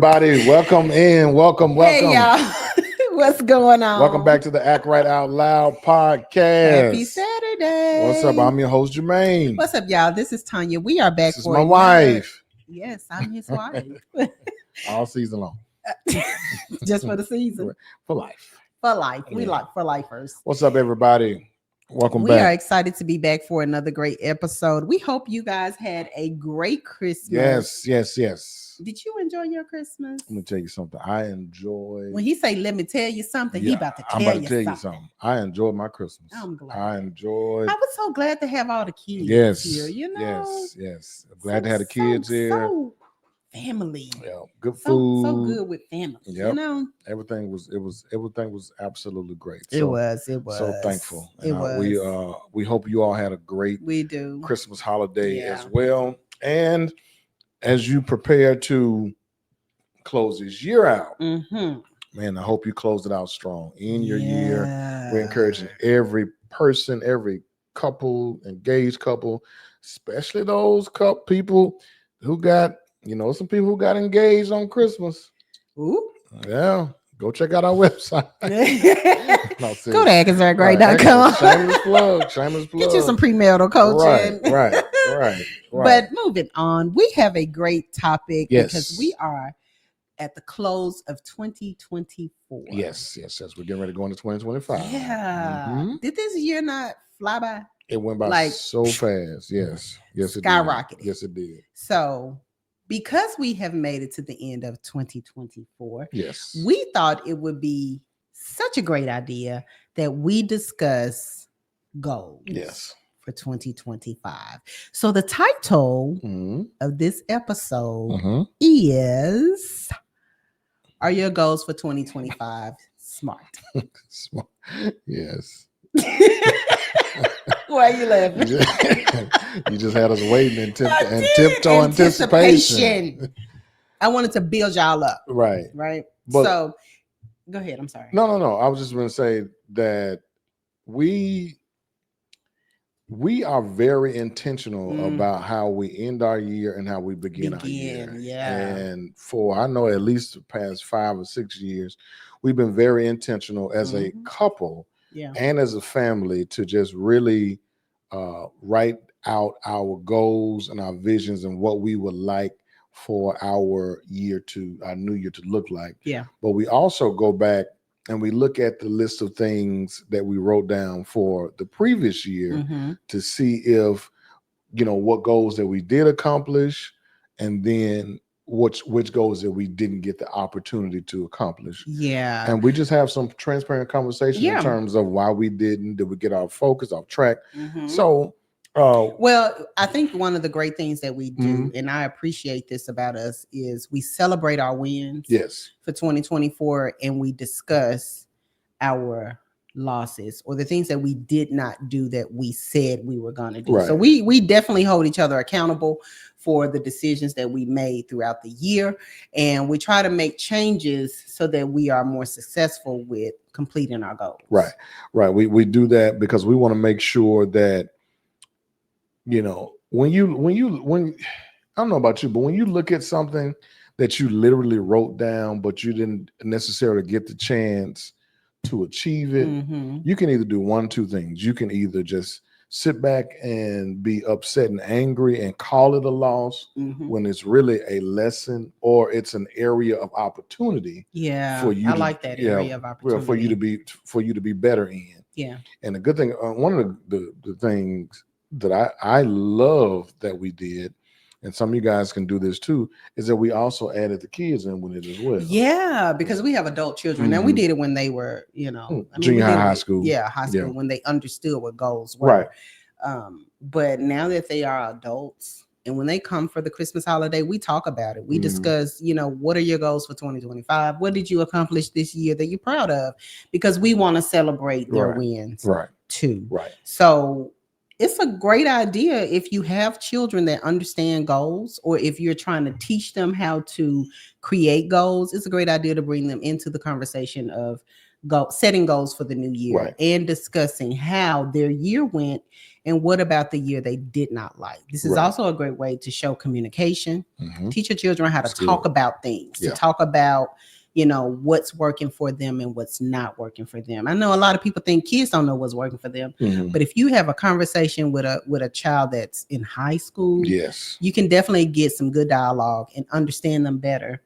everybody. Welcome in. Welcome. Hey, y'all. What's going on? Welcome back to the Act Right Out Loud podcast. Happy Saturday. What's up? I'm your host, Jermaine. What's up, y'all? This is Tonja. We are back This is for my wife. Yes, I'm his wife. All season long. Just for the season. For life. For life. We Yeah. like for lifers. What's up, everybody? Welcome We back. are excited to be back for another great episode. We hope you guys had a great Christmas. Yes. Did you enjoy your Christmas? Let me tell you something. I enjoy. When he say, "Let me tell you something," he about to tell, I'm about to tell you something. I enjoyed my Christmas. I'm glad. I enjoyed. I was so glad to have all the kids here. You know. Yes. I'm glad to have the kids here. So family. Yeah, good food. So good with family. Yep. You know, everything was absolutely great. It was. So thankful. It was. We hope you all had a great Christmas holiday as well. And as you prepare to close this year out, man, I hope you close it out strong in your year. We're encouraging every person, every couple, engaged couple, especially those people who got, some people who got engaged on Christmas. Ooh. Yeah. Go check out our website. Go to AckinsAreGreat.com. Shameless plug. Get you some premarital coaching. Right. But moving on, we have a great topic because we are at the close of 2024. Yes. We're getting ready to go into 2025. Yeah. Did this year not fly by? It went by so fast. Yes, it skyrocketed. did. Yes, it did. So, because we have made it to the end of 2024, yes, we thought it would be such a great idea that we discuss goals. Yes. For 2025. So the title of this episode is Are Your Goals for 2025 Smart? Smart. Yes. Why are you laughing? You just had us waiting and tiptoe anticipation. I wanted to build y'all up. Right. But, so go ahead. I'm sorry. No. I was just going to say that we are very intentional about how we end our year and how we begin our year. Yeah. And for, I know, at least the past 5 or 6 years, we've been very intentional as a couple and as a family to just really write out our goals and our visions and what we would like for our new year to look like. Yeah. But we also go back and we look at the list of things that we wrote down for the previous year to see if, what goals that we did accomplish, and then which goals that we didn't get the opportunity to accomplish. Yeah. And we just have some transparent conversation in terms of why we did we get our focus off track. So, well, I think one of the great things that we do, and I appreciate this about us, is we celebrate our wins for 2024 and we discuss our losses or the things that we did not do that we said we were going to do. Right. So we definitely hold each other accountable for the decisions that we made throughout the year, and we try to make changes so that we are more successful with completing our goals. Right. We do that because we want to make sure that when I don't know about you, but when you look at something that you literally wrote down, but you didn't necessarily get the chance to achieve it, you can either do one, two things. You can either just sit back and be upset and angry and call it a loss when it's really a lesson or it's an area of opportunity. Yeah, for you. I like that area of opportunity for you to be better in. Yeah, and the good thing, one of the things that I love that we did, and some of you guys can do this too, is that we also added the kids in with it as well. Yeah, because we have adult children. Now we did it when they were, junior high school. Yeah, high school, when they understood what goals were. Right. But now that they are adults, and when they come for the Christmas holiday, we talk about it. We discuss, what are your goals for 2025? What did you accomplish this year that you're proud of? Because we want to celebrate their wins too. Right. So it's a great idea if you have children that understand goals, or if you're trying to teach them how to create goals. It's a great idea to bring them into the conversation of setting goals for the new year, and discussing how their year went and what about the year they did not like. This is also a great way to show communication, teach your children how to talk about things, to talk about, what's working for them and what's not working for them. I know a lot of people think kids don't know what's working for them, but if you have a conversation with a child that's in high school, you can definitely get some good dialogue and understand them better.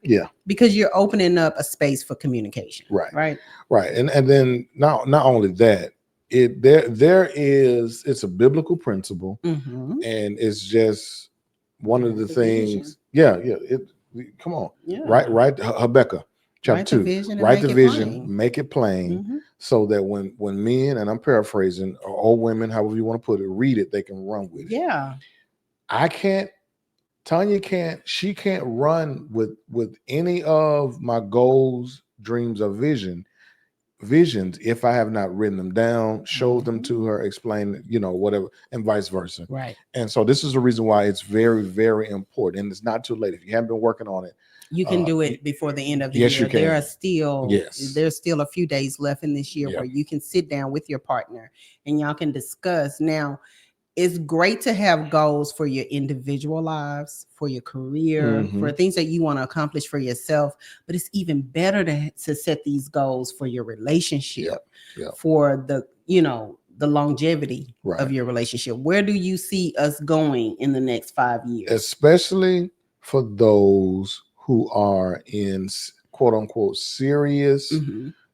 Because you're opening up a space for communication. Right. And then not only that, it's a biblical principle, and it's just one of the things. Come on. Right. Habakkuk. Chapter 2, write the vision, make it plain, so that when men, and I'm paraphrasing, or women, however you want to put it, read it, they can run with it. She can't run with any of my goals, dreams, or visions if I have not written them down, showed them to her, explained, whatever, and vice versa. And so this is the reason why it's very, very important, and it's not too late. If you haven't been working on it, you can do it before the end of the year. You can. There's still a few days left in this year where you can sit down with your partner and y'all can discuss. Now, it's great to have goals for your individual lives, for your career, for things that you want to accomplish for yourself. But it's even better to set these goals for your relationship, for the longevity of your relationship. Where do you see us going in the next 5 years? Especially for those who are in quote unquote serious,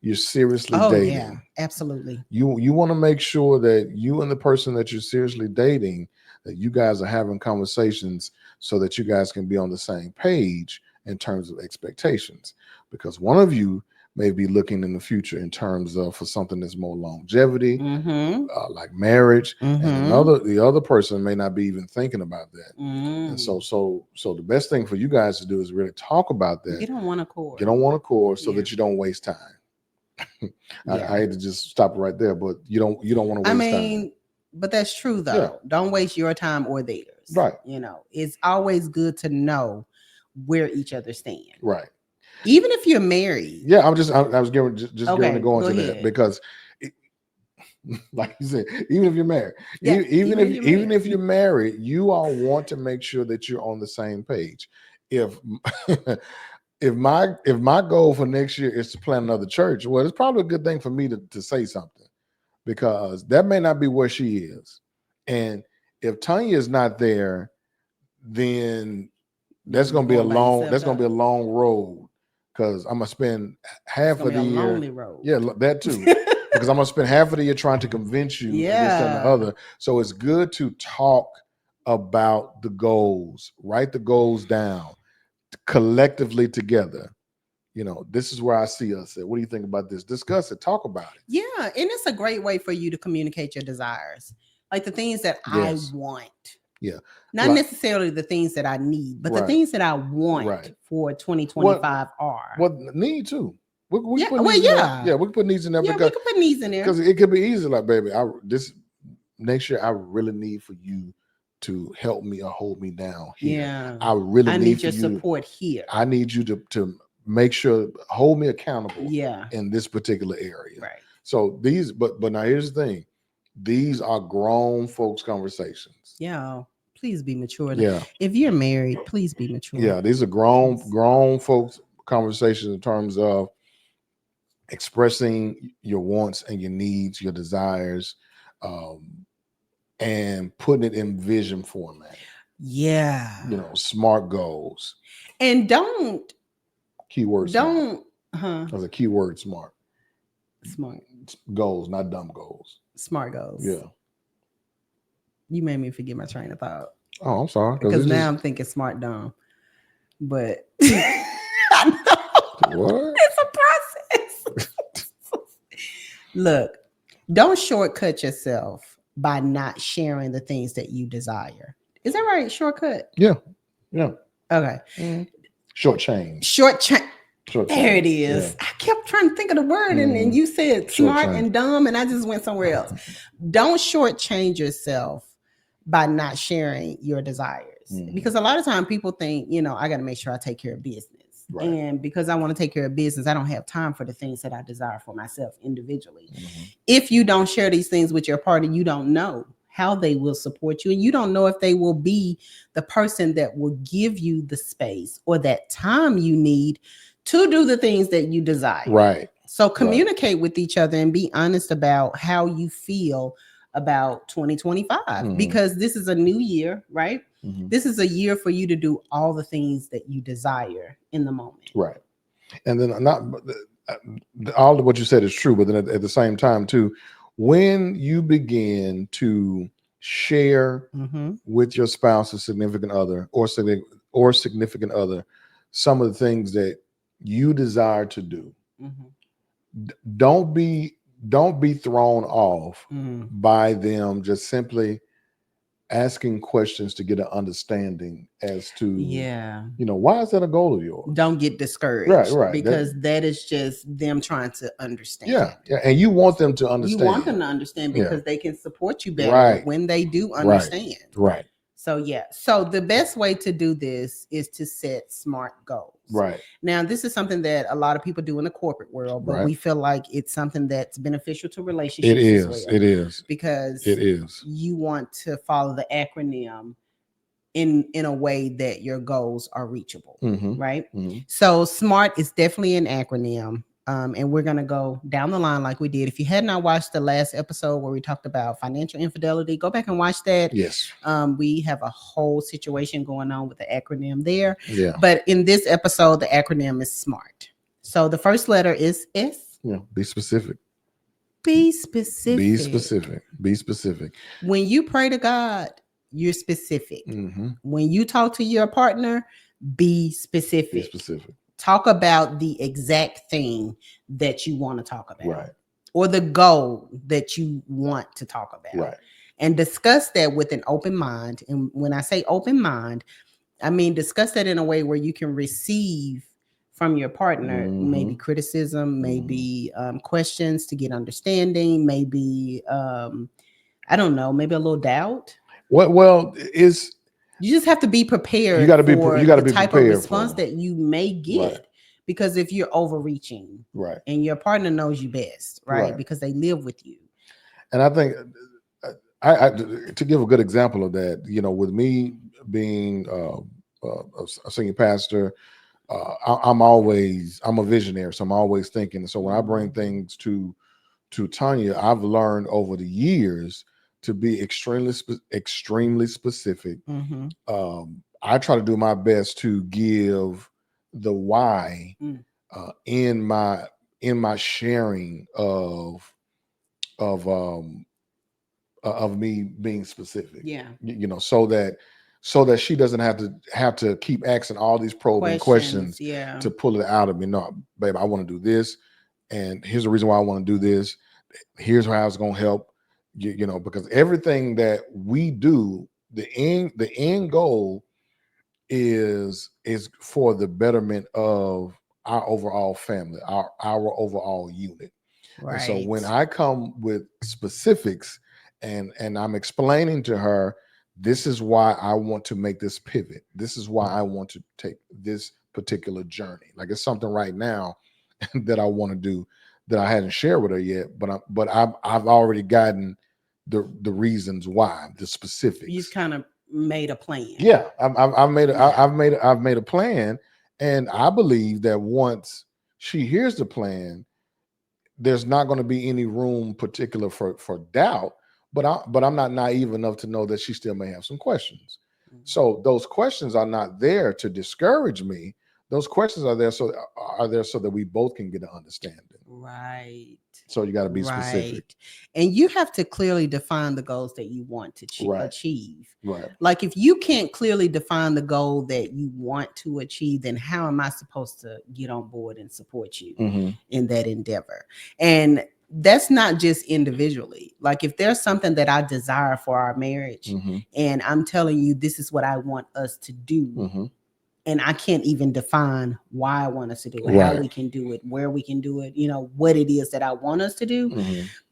you're seriously dating. Yeah, absolutely. You want to make sure that you and the person that you're seriously dating, that you guys are having conversations so that you guys can be on the same page in terms of expectations. Because one of you may be looking in the future in terms of for something that's more longevity, like marriage, and the other person may not be even thinking about that. And so the best thing for you guys to do is really talk about that. Get on one accord. So that you don't waste time. I hate to just stop right there, but you don't want to waste time. But that's true though. Don't waste your time or theirs. Right. It's always good to know where each other stand. Right. Even if you're married. Yeah, I was going to go into that because, like you said, even if you're married, even if you're married, you all want to make sure that you're on the same page. If my goal for next year is to plant another church, well, it's probably a good thing for me to say something, because that may not be where she is, and if Tonja is not there, then that's going to be a long road. Because I'm gonna spend half of the year, that too. Because I'm gonna spend half of the year trying to convince you this, that, and the other. So it's good to talk about the goals, write the goals down collectively together. This is where I see us at. What do you think about this? Discuss it, talk about it. Yeah, and it's a great way for you to communicate your desires, like the things that I want. Yeah. Not necessarily the things that I need, but the things that I want for 2025 are. Well, need too. We can put needs in there. Yeah, we can put needs in there. Because it could be easy, like, baby, this next year I really need for you to help me or hold me down here. Yeah. I need your support here. I need you to make sure, hold me accountable in this particular area. Right. So but now here's the thing. These are grown folks conversations. Yeah. Please be mature. Yeah. If you're married, please be mature. Yeah, these are grown folks conversations in terms of expressing your wants and your needs, your desires, and putting it in vision format. Yeah. Smart goals. And don't. Keyword. Don't. That's a keyword. Smart. Smart. Goals, not dumb goals. Smart goals. Yeah. You made me forget my train of thought. Oh, I'm sorry. Because now I'm thinking smart dumb. But I know. What? It's a process. Look, don't shortcut yourself by not sharing the things that you desire. Is that right? Shortcut? Yeah. Yeah. Okay. Short change. There it is. Yeah. I kept trying to think of the word, and you said smart and dumb, and I just went somewhere else. Don't shortchange yourself by not sharing your desires, because a lot of times people think, I got to make sure I take care of business. Right. And because I want to take care of business, I don't have time for the things that I desire for myself individually. If you don't share these things with your partner, you don't know how they will support you. And you don't know if they will be the person that will give you the space or that time you need to do the things that you desire. Right. So communicate with each other and be honest about how you feel about 2025, because this is a new year, right? This is a year for you to do all the things that you desire in the moment. Right. And then all of what you said is true, but then at the same time too, when you begin to share with your spouse or significant other or significant other some of the things that you desire to do, don't be thrown off by them just simply asking questions to get an understanding as to, why is that a goal of yours? Don't get discouraged, right? Because that is just them trying to understand. Yeah, and you want them to understand. You want them to understand because they can support you better when they do understand. Right. So so the best way to do this is to set SMART goals. Right. Now, this is something that a lot of people do in the corporate world, but we feel like it's something that's beneficial to relationships. It is. Because it is. You want to follow the acronym in a way that your goals are reachable, right? So SMART is definitely an acronym. And we're going to go down the line like we did. If you had not watched the last episode where we talked about financial infidelity, go back and watch that. Yes. We have a whole situation going on with the acronym there. Yeah. But in this episode, the acronym is SMART. So the first letter is S. Yeah. Be specific. Be specific. Be specific. Be specific. When you pray to God, you're specific. When you talk to your partner, be specific. Be specific. Talk about the exact thing that you want to talk about, right? Or the goal that you want to talk about, right? And discuss that with an open mind. And when I say open mind, I mean discuss that in a way where you can receive from your partner maybe criticism, maybe questions to get understanding, maybe I don't know, maybe a little doubt. You just have to be prepared. You got to be the type of response that you may get, because if you're overreaching, right, and your partner knows you best, right, because they live with you. And I think, I to give a good example of that, with me being a senior pastor, I'm a visionary, so I'm always thinking. So when I bring things to Tonja, I've learned over the years to be extremely specific. I try to do my best to give the why in my sharing of me being specific. Yeah. So that she doesn't have to keep asking all these probing questions to pull it out of me. No, babe, I want to do this, and here's the reason why I want to do this. Here's how it's going to help. Because everything that we do, the end goal is for the betterment of our overall family, our overall unit. Right. And so when I come with specifics and I'm explaining to her, this is why I want to make this pivot. This is why I want to take this particular journey. Like it's something right now that I want to do that I hadn't shared with her yet, but I've already gotten the reasons why, the specifics. You've kind of made a plan. Yeah, I've made a plan, and I believe that once she hears the plan, there's not going to be any room particular for doubt. But I'm not naive enough to know that she still may have some questions. So those questions are not there to discourage me. Those questions are there so that we both can get an understanding. Right. So you got to be specific. And you have to clearly define the goals that you want to achieve. Right. Like if you can't clearly define the goal that you want to achieve, then how am I supposed to get on board and support you in that endeavor? And that's not just individually. Like if there's something that I desire for our marriage and I'm telling you, this is what I want us to do. And I can't even define why I want us to do it, how we can do it, where we can do it, what it is that I want us to do,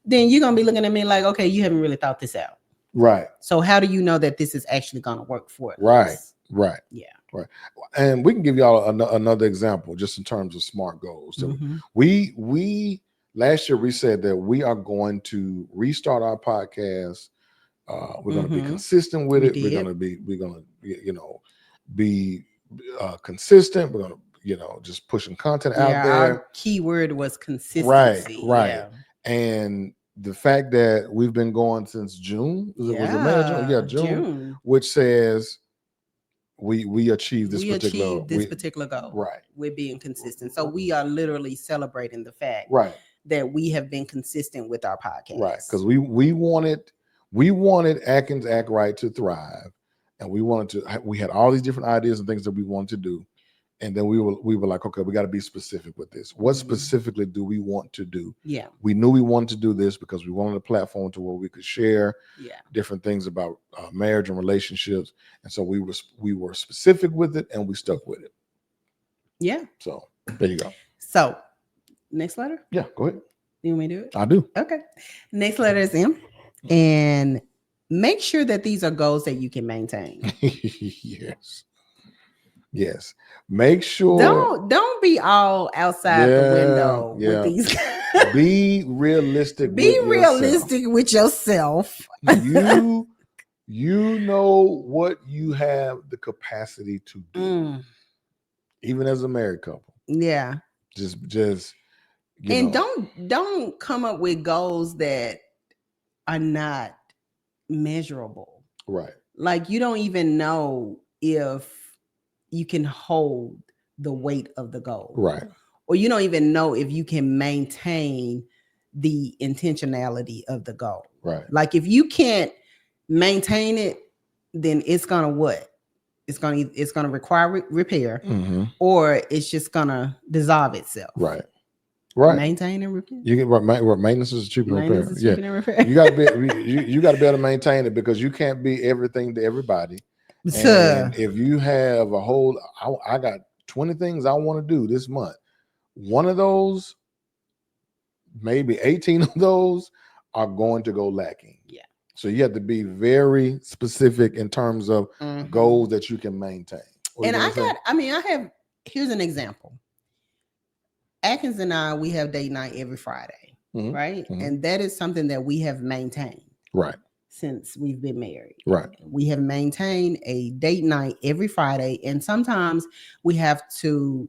then you're going to be looking at me like, okay, you haven't really thought this out. Right. So how do you know that this is actually going to work for us? Right. Yeah. Right. And we can give y'all another example just in terms of SMART goals. So we last year we said that we are going to restart our podcast. We're going to be consistent with it. We're going to be consistent. We're going to, just pushing content out there. Our key word was consistency. Right. Yeah. And the fact that we've been going since June, was it May or June? Yeah, June, which says we achieved this particular goal. Right. We're being consistent. So we are literally celebrating the fact that we have been consistent with our podcast. Right. Because we wanted Atkins Act Right to thrive. And we had all these different ideas and things that we wanted to do. And then we were like, okay, we got to be specific with this. What specifically do we want to do? Yeah. We knew we wanted to do this because we wanted a platform to where we could share different things about marriage and relationships. And so we were specific with it and we stuck with it. Yeah. So there you go. So next letter? Yeah, go ahead. You want me to do it? I do. Okay. Next letter is M. And make sure that these are goals that you can maintain. Yes. Make sure. Don't be all outside the window with these. Be realistic. Be realistic with yourself. You know what you have the capacity to do, even as a married couple. Yeah. Just. And don't come up with goals that are not measurable. Right. Like you don't even know if you can hold the weight of the goal. Right. Or you don't even know if you can maintain the intentionality of the goal. Right. Like if you can't maintain it, then it's gonna what? It's gonna require repair, or it's just gonna dissolve itself. Right. Right. Maintain and repair. You get maintenance is cheaper than repair. Yeah. You gotta be able to maintain it because you can't be everything to everybody. And if you have I got 20 things I want to do this month. One of those, maybe 18 of those are going to go lacking. Yeah. So you have to be very specific in terms of goals that you can maintain. And here's an example. Atkins and I, we have date night every Friday, right? And that is something that we have maintained. Right. Since we've been married. Right. We have maintained a date night every Friday. And sometimes we have to,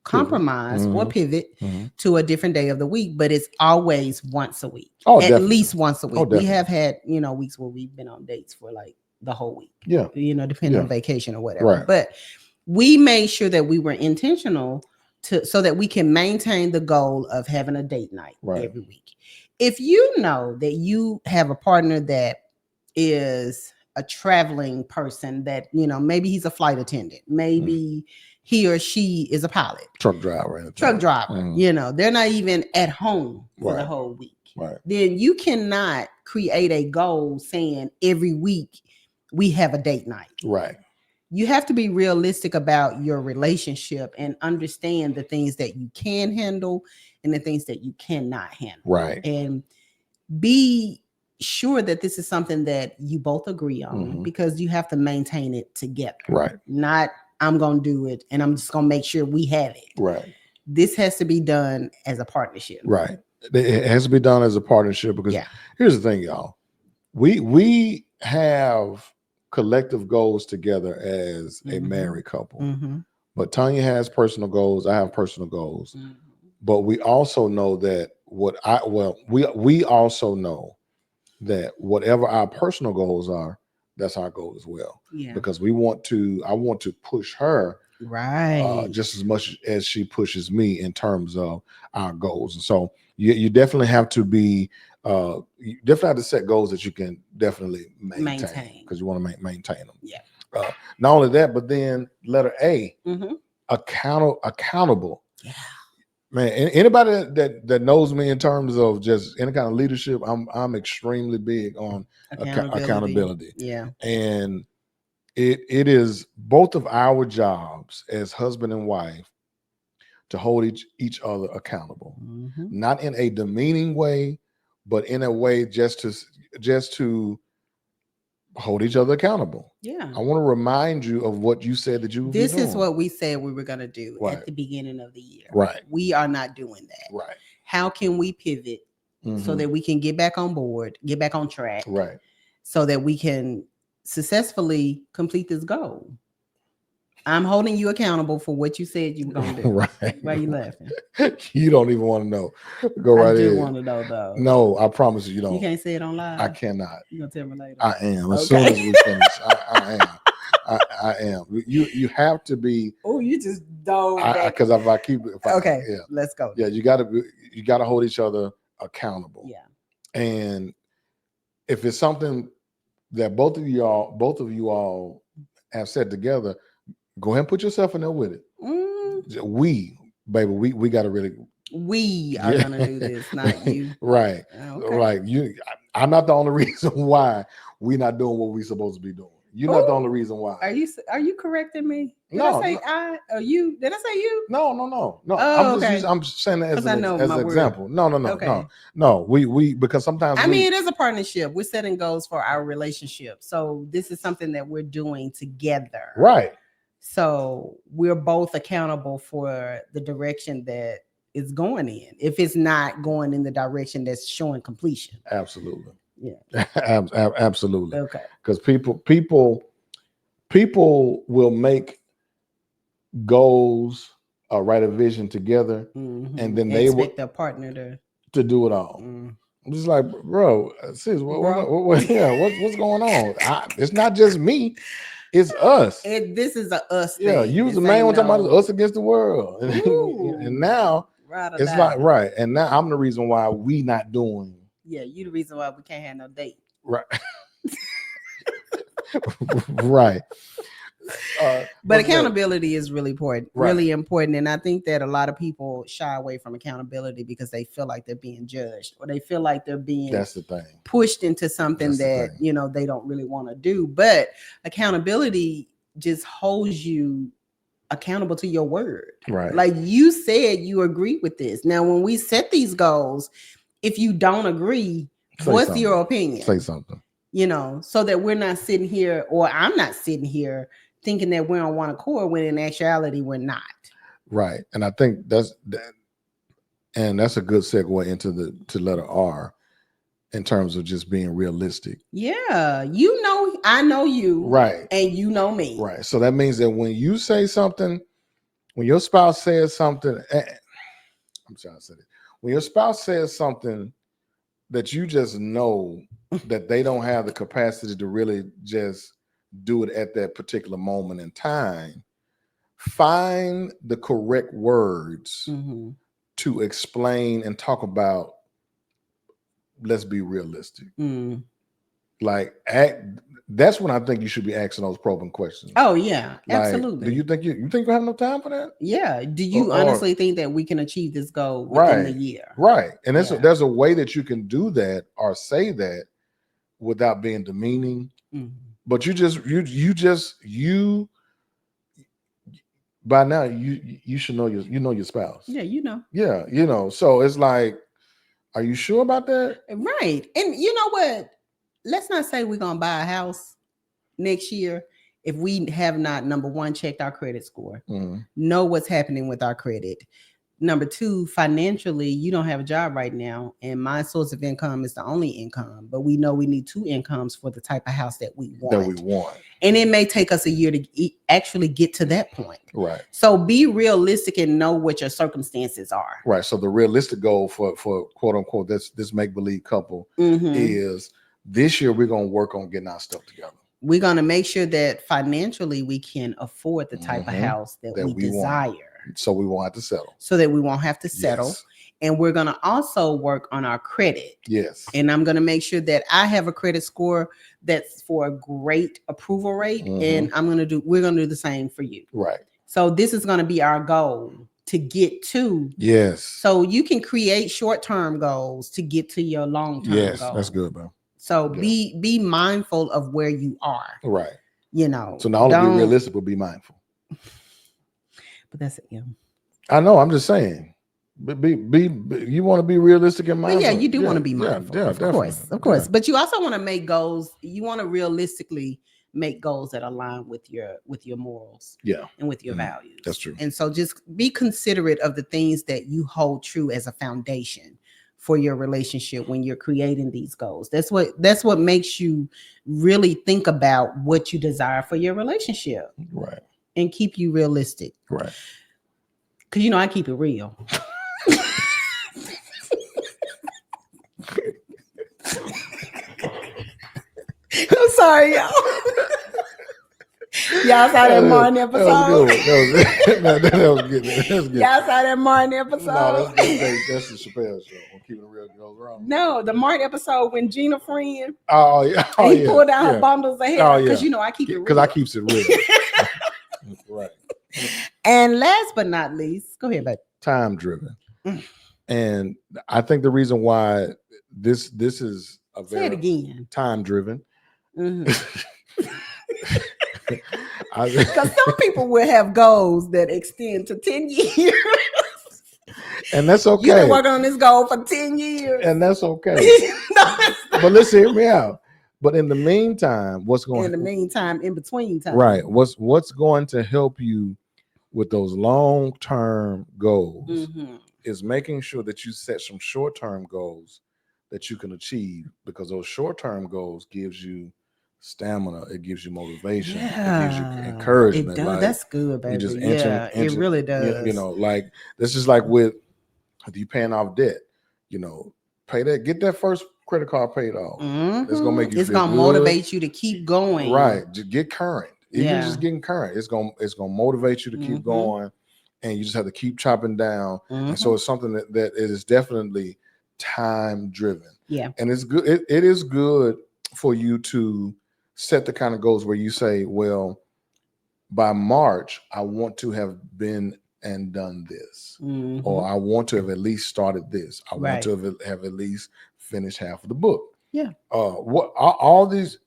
compromise or pivot to a different day of the week, but it's always once a week. At least once a week. We have had, weeks where we've been on dates for like the whole week. Yeah. Depending on vacation or whatever. Right. But we made sure that we were intentional so that we can maintain the goal of having a date night every week. If you know that you have a partner that is a traveling person that, maybe he's a flight attendant, maybe he or she is a pilot, truck driver, they're not even at home for the whole week. Right. Then you cannot create a goal saying every week we have a date night. Right. You have to be realistic about your relationship and understand the things that you can handle and the things that you cannot handle. Right. And be sure that this is something that you both agree on because you have to maintain it together. Right. Not I'm going to do it and I'm just going to make sure we have it. Right. This has to be done as a partnership. Right. It has to be done as a partnership because here's the thing, y'all. We have collective goals together as a married couple. But Tonja has personal goals. I have personal goals. But we also know that we also know that whatever our personal goals are, that's our goal as well. Yeah. Because I want to push her just as much as she pushes me in terms of our goals. And so you definitely have to be you definitely have to set goals that you can definitely maintain because you want to maintain them. Yeah. Not only that, but then letter A, accountable. Yeah. Man, anybody that knows me in terms of just any kind of leadership, I'm extremely big on accountability. Yeah. And it is both of our jobs as husband and wife to hold each other accountable, not in a demeaning way, but in a way just to hold each other accountable. Yeah. I want to remind you of what you said that you would This be doing. is what we said we were going to do right. at the beginning of the year. Right. We are not doing that. Right. How can we pivot so that we can get back on board, get back on track? Right. So that we can successfully complete this goal. I'm holding you accountable for what you said you were going to do. Right. Why are you laughing? You don't even want to know. Go right ahead. I do want to know, though. No, I promise you don't. You can't say it on live. I cannot. You're going to tell me later. I am. As soon as we finish, I am. I am. You have to be. Oh, you just don't. Because if I keep. Okay. Yeah. Let's go. Yeah, you got to hold each other accountable. Yeah. And if it's something that both of you all have said together, go ahead and put yourself in there with it. We got to really. We are gonna do this, not you. Right. Okay. Right. I'm not the only reason why we're not doing what we're supposed to be doing. You're not the only reason why. Are you correcting me? Did I say I or you? Did I say you? No. Oh, I'm saying that as an example. No. Okay. No. We because sometimes it is a partnership. We're setting goals for our relationship. So this is something that we're doing together. Right. So we're both accountable for the direction that it's going in. If it's not going in the direction that's showing completion. Absolutely. Yeah. Absolutely. Okay. Because people will make goals or write a vision together, and then they expect their partner to do it all. I'm just like, bro, sis, what's going on? It's not just me. It's us. This is a us thing. Yeah, you was the main one talking about us against the world. And now it's like, right. And now I'm the reason why we not doing. Yeah, you the reason why we can't have no date. Right. Right. But accountability is really important, really important. And I think that a lot of people shy away from accountability because they feel like they're being judged or they feel like they're being pushed into something that, they don't really want to do. But accountability just holds you accountable to your word. Right. Like you said, you agree with this. Now, when we set these goals, if you don't agree, what's your opinion? Say something. So that we're not sitting here, or I'm not sitting here thinking that we're on one accord when in actuality we're not. Right. And I think that's a good segue into to letter R in terms of just being realistic. Yeah. I know you. Right. And you know me. Right. So that means that when you say something, when your spouse says something, I'm trying to say it. When your spouse says something that you just know that they don't have the capacity to really just do it at that particular moment in time, find the correct words to explain and talk about. Let's be realistic. Like that's when I think you should be asking those probing questions. Oh yeah, absolutely. Do you think you have enough time for that? Yeah. Do you honestly think that we can achieve this goal within the year? Right. And there's a way that you can do that or say that without being demeaning. But you by now you should know your spouse. Yeah, Yeah, so it's like, are you sure about that? Right. And you know what? Let's not say we're gonna buy a house next year if we have not, number one, checked our credit score, know what's happening with our credit. Number two, financially, you don't have a job right now, and my source of income is the only income. But we know we need 2 incomes for the type of house that we want. And it may take us a year to actually get to that point. Right. So be realistic and know what your circumstances are. Right. So the realistic goal for quote unquote this make-believe couple is this year we're gonna work on getting our stuff together. We're gonna make sure that financially we can afford the type of house that we desire. So we won't have to settle. So that we won't have to settle. Yes. And we're going to also work on our credit. Yes. And I'm going to make sure that I have a credit score that's for a great approval rate. And we're going to do the same for you. Right. So this is going to be our goal to get to. Yes. So you can create short-term goals to get to your long-term goals. Yes, that's good, bro. So be mindful of where you are. Right. So not only be realistic, but be mindful. But that's it. Yeah. I know. I'm just saying. You want to be realistic in mindful. Yeah, you do want to be mindful. Of course. But you also want to make goals. You want to realistically make goals that align with your morals. Yeah. And with your values. That's true. And so just be considerate of the things that you hold true as a foundation for your relationship when you're creating these goals. That's what makes you really think about what you desire for your relationship. Right. And keep you realistic. Right. Because I keep it real. I'm sorry, y'all. Y'all saw that Martin episode? That was good. Y'all saw that Martin episode? No, that's the Chappelle show. When keeping it real goes wrong. No, the Martin episode when Gina friend. Oh yeah. He pulled out her bundles of hair. Because I keep it real. Because I keeps it real. Right. And last but not least, go ahead, babe. Time driven. And I think the reason why this is a very time driven. Because some people will have goals that extend to 10 years. And that's okay. You've been working on this goal for 10 years. And that's okay. But listen, hear me out. But in the meantime, in between time. Right. What's going to help you with those long-term goals is making sure that you set some short-term goals that you can achieve, because those short-term goals gives you stamina, it gives you motivation, it gives you encouragement. It does. That's good, baby. It really does. Like this is like with you paying off debt, pay that, get that first credit card paid off. It's gonna make you. It's gonna motivate you to keep going. Right. Just get current. Even just getting current, it's gonna motivate you to keep going, and you just have to keep chopping down. And so it's something that it is definitely time driven. Yeah. And it's good. It is good for you to set the kind of goals where you say, well, by March, I want to have been and done this, or I want to have at least started this. I want to have at least finished half of the book. Yeah. What all these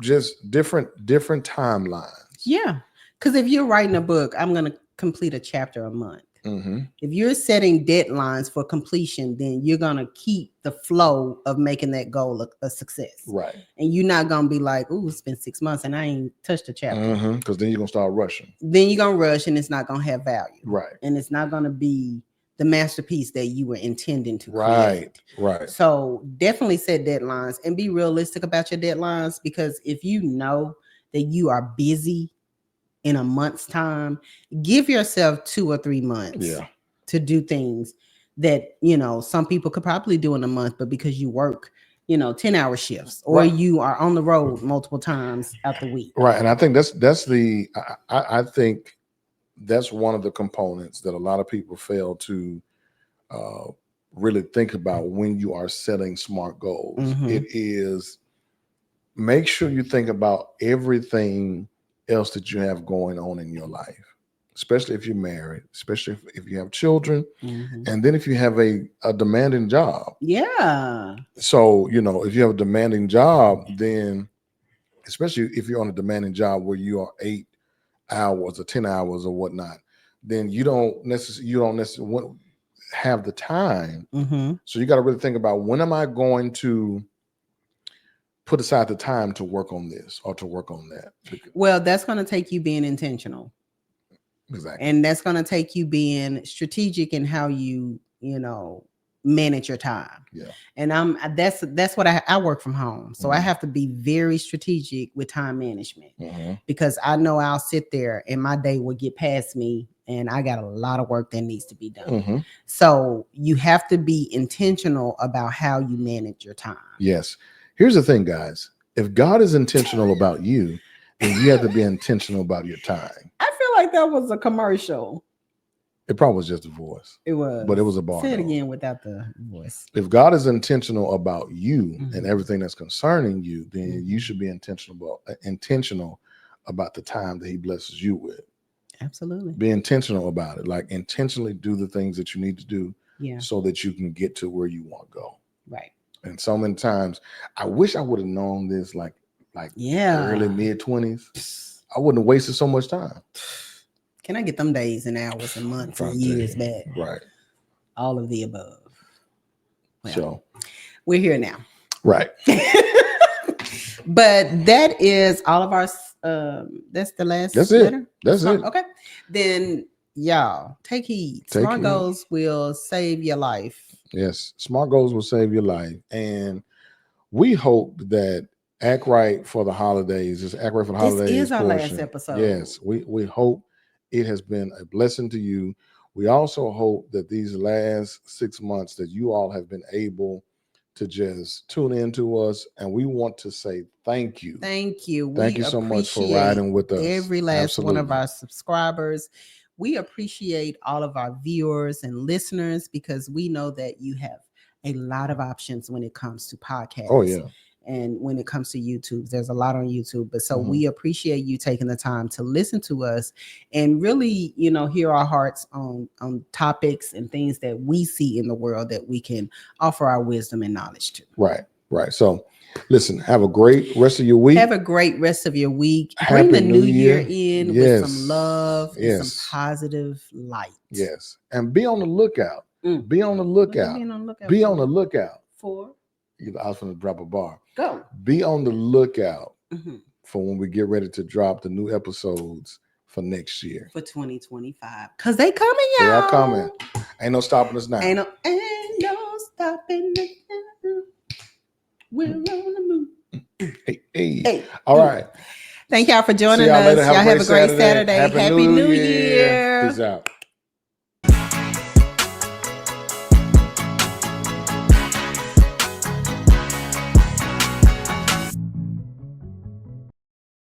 just different timelines. Yeah. Because if you're writing a book, I'm going to complete a chapter a month. If you're setting deadlines for completion, then you're going to keep the flow of making that goal a success. Right. And you're not going to be like, oh, it's been 6 months and I ain't touched a chapter. Because then you're going to start rushing. Then you're going to rush and it's not going to have value. Right. And it's not going to be the masterpiece that you were intending to create. Right. So definitely set deadlines and be realistic about your deadlines, because if you know that you are busy in a month's time, give yourself 2 or 3 months to do things that, some people could probably do in a month, but because you work, 10-hour shifts or you are on the road multiple times out the week. Right. And I think I think that's one of the components that a lot of people fail to really think about when you are setting smart goals. It is, make sure you think about everything else that you have going on in your life, especially if you're married, especially if you have children, and then if you have a demanding job. Yeah. So, if you have a demanding job, then especially if you're on a demanding job where you are 8 hours or 10 hours or whatnot, then you don't necessarily have the time. So you got to really think about, when am I going to put aside the time to work on this or to work on that? Well, that's going to take you being intentional. Exactly. And that's going to take you being strategic in how you, manage your time. Yeah. And that's what I work from home. So I have to be very strategic with time management, because I know I'll sit there and my day will get past me and I got a lot of work that needs to be done. So you have to be intentional about how you manage your time. Yes. Here's the thing, guys. If God is intentional about you, then you have to be intentional about your time. I feel like that was a commercial. It probably was just a voice. It was. But it was a bar. Say it again without the voice. If God is intentional about you and everything that's concerning you, then you should be intentional about the time that he blesses you with. Absolutely. Be intentional about it. Like, intentionally do the things that you need to do so that you can get to where you want to go. Right. And so many times, I wish I would have known this like early mid-20s. I wouldn't have wasted so much time. Can I get them days and hours and months and years back? Right. all of the above. Well, so we're here now. Right. But that is all of our that's the last letter. That's it. Okay. Then y'all take heed. Smart goals will save your life. Yes. Smart goals will save your life. And we hope that Act Right for the Holidays is Act Right for the Holidays. This is our last episode. Yes. We hope it has been a blessing to you. We also hope that these last 6 months that you all have been able to just tune in to us, and we want to say thank you. Thank you. Thank you so much for riding with us. Every last one of our subscribers. We appreciate all of our viewers and listeners because we know that you have a lot of options when it comes to podcasts. Oh, yeah. And when it comes to YouTube, there's a lot on YouTube. But so we appreciate you taking the time to listen to us and really, hear our hearts on topics and things that we see in the world that we can offer our wisdom and knowledge to. Right. So listen, have a great rest of your week. Have a great rest of your week. Bring the new year in with some love and some positive light. Yes. And be on the lookout. Be on the lookout. Be on the lookout. For? I was going to drop a bar. Go. Be on the lookout for when we get ready to drop the new episodes for next year. For 2025. Because they coming, y'all. They are coming. Ain't no stopping us now. Ain't no stopping us now. We're on the move. Hey. All right. Thank y'all for joining us. Y'all have a great Saturday. Happy New Year. Peace out.